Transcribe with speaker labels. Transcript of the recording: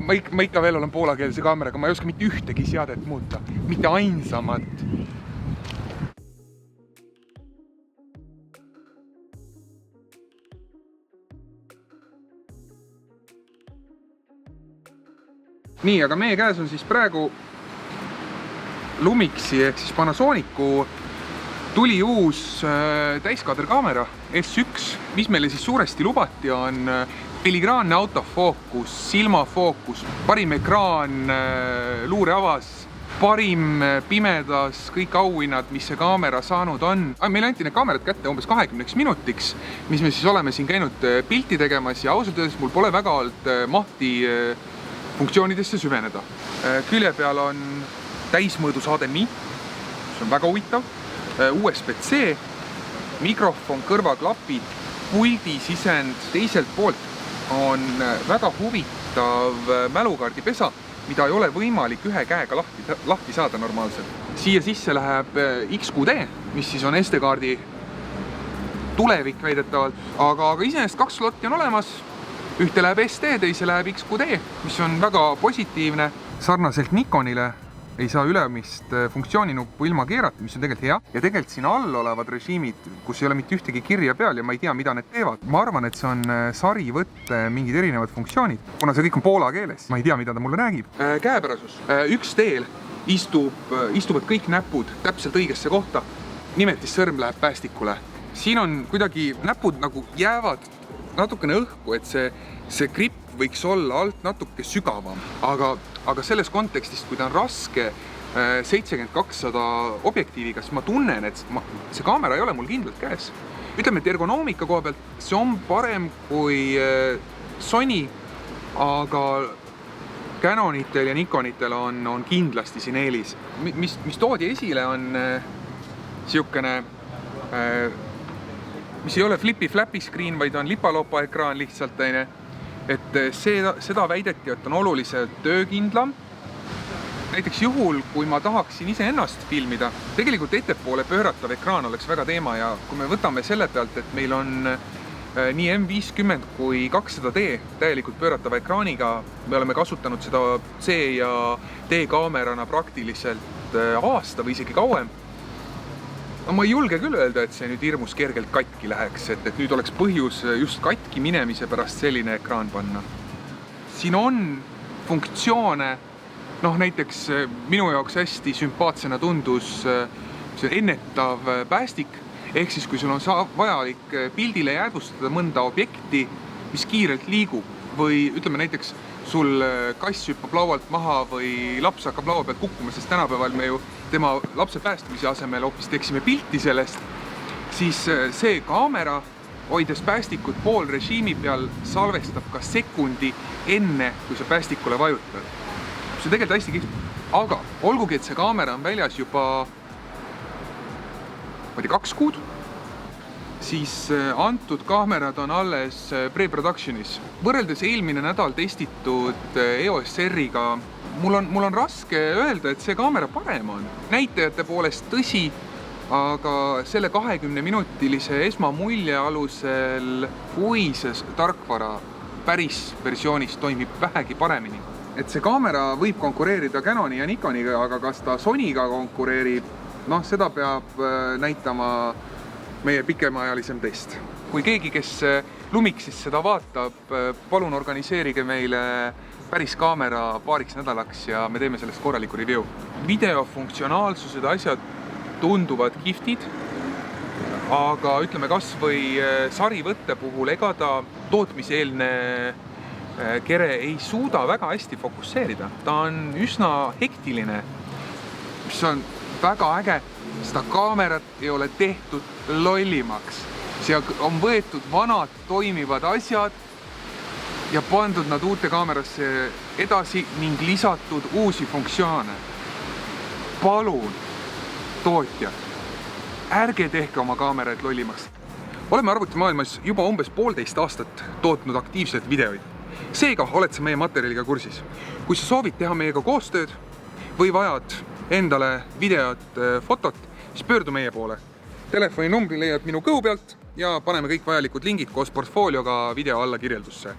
Speaker 1: ma ikka veel olen poolakeelse kaameraga, ma ei oska mitte ühtegi seadet muuta, mitte ainsamat. Nii, aga meie käes on siis praegu Lumixi ehk siis Panasonicu tuli uus täiskaaderkaamera S1, mis meile siis suuresti lubati, on filigraanne autofookus, silmafookus, parim ekraan luureavas, parim pimedas, kõik auhinnad, mis see kaamera saanud on. Meil anti need kaamerad kätte umbes 20 minutiks, mis me siis oleme siin käinud pilti tegemas ja ausalt öeldes mul pole väga olnud mahti funktsioonidesse süveneda. Külje peal on täismõõdus HDMI, see on väga huvitav, USB-C, mikrofon, kõrvaklapid, puldisisend, teiselt poolt on väga huvitav mälukaardipesa, mida ei ole võimalik ühe käega lahti saada normaalselt. Siia sisse läheb XQD, mis siis on SD-kaardi tulevik väidetavalt, aga iseenesest 2 slotti on olemas. Ühte läheb SD, teise läheb XQD, mis on väga positiivne. Sarnaselt Nikonile ei saa ülemist funktsiooninupu ilma keerata, mis on tegelikult hea. Ja tegelikult siin all olevad režiimid, kus ei ole mitte ühtegi kirja peal ja ma ei tea, mida need teevad. Ma arvan, et see on sarivõtte mingid erinevad funktsioonid, kuna see kõik on poola keeles. Ma ei tea, mida ta mulle räägib. Käepärasus. Üks teel istuvad kõik näpud täpselt õigesse kohta. Nimetissõrm läheb päästikule. Siin on kuidagi näpud nagu jäävad natukene õhku, et see gripp võiks olla alt natuke sügavam, aga selles kontekstis, kui ta on raske 70-200 objektiiviga, siis ma tunnen, et see kaamera ei ole mul kindlalt käes. Ütleme, et ergonoomika koha pealt see on parem kui Sony, aga Canonitel ja Nikonitel on kindlasti siin eelis. Mis toodi esile on siukene mis ei ole flipi-flapi screen, vaid on lipalopa ekraan lihtsalt, et seda väideti, et on oluliselt töökindlam. Näiteks juhul, kui ma tahaksin ise ennast filmida, tegelikult ettepoole pööratav ekraan oleks väga teema ja kui me võtame selle pealt, et meil on nii M50 kui 200D täielikult pööratava ekraaniga, me oleme kasutanud seda C ja D kaamerana praktiliselt aasta või isegi kauem. Ma ei julge küll öelda, et see nüüd hirmus kergelt katki läheks, et nüüd oleks põhjus just katki minemise pärast selline ekraan panna. Siin on funktsioone, näiteks minu jaoks hästi sümpaatsena tundus see ennetav päästik, ehk siis kui sul on vajalik pildile jäädvustada mõnda objekti, mis kiirelt liigub või ütleme näiteks sul kass hüppab laualt maha või laps hakkab laua pealt kukkuma, sest tänapäeval me ju tema lapse päästmise asemel hoopis teeksime pilti sellest, siis see kaamera, hoides päästikut poolrežiimi peal, salvestab ka sekundi enne, kui sa päästikule vajutad. See on tegelikult hästi kihvt. Aga olgugi, et see kaamera on väljas juba 2 kuud, siis antud kaamerad on alles pre-productionis. Võrreldes eelmine nädal testitud EOS R-iga, mul on raske öelda, et see kaamera parem on. Näitajate poolest tõsi, aga selle 20-minutilise esmamulje alusel, kui see tarkvara päris versioonis toimib vähegi paremini. Et see kaamera võib konkureerida Canoni ja Nikoniga, aga kas ta Sonyga konkureerib, seda peab näitama meie pikemaajalisem test. Kui keegi, kes Lumixis seda vaatab, palun organiseerige meile päris kaamera paariks nädalaks ja me teeme sellest korraliku review. Videofunktsionaalsused asjad tunduvad kihvtid, aga ütleme kas või sarivõtte puhul ega ta tootmiseelne kere ei suuda väga hästi fokusseerida. Ta on üsna hektiline, mis on väga äge. Seda kaamerat ei ole tehtud lollimaks. See on võetud vanad toimivad asjad ja pandud nad uute kaamerasse edasi ning lisatud uusi funktsioone. Palun, tootjad, ärge tehke oma kaameraid lollimaks. Oleme arvutimaailmas juba umbes 1,5 aastat tootnud aktiivselt videoid. Seega oled sa meie materjaliga kursis. Kui sa soovid teha meiega koostööd või vajad endale videot, fotot, siis pöördu meie poole. Telefoni numbri leiad minu kõhu pealt ja paneme kõik vajalikud lingid koos portfoolioga video alla kirjeldusse.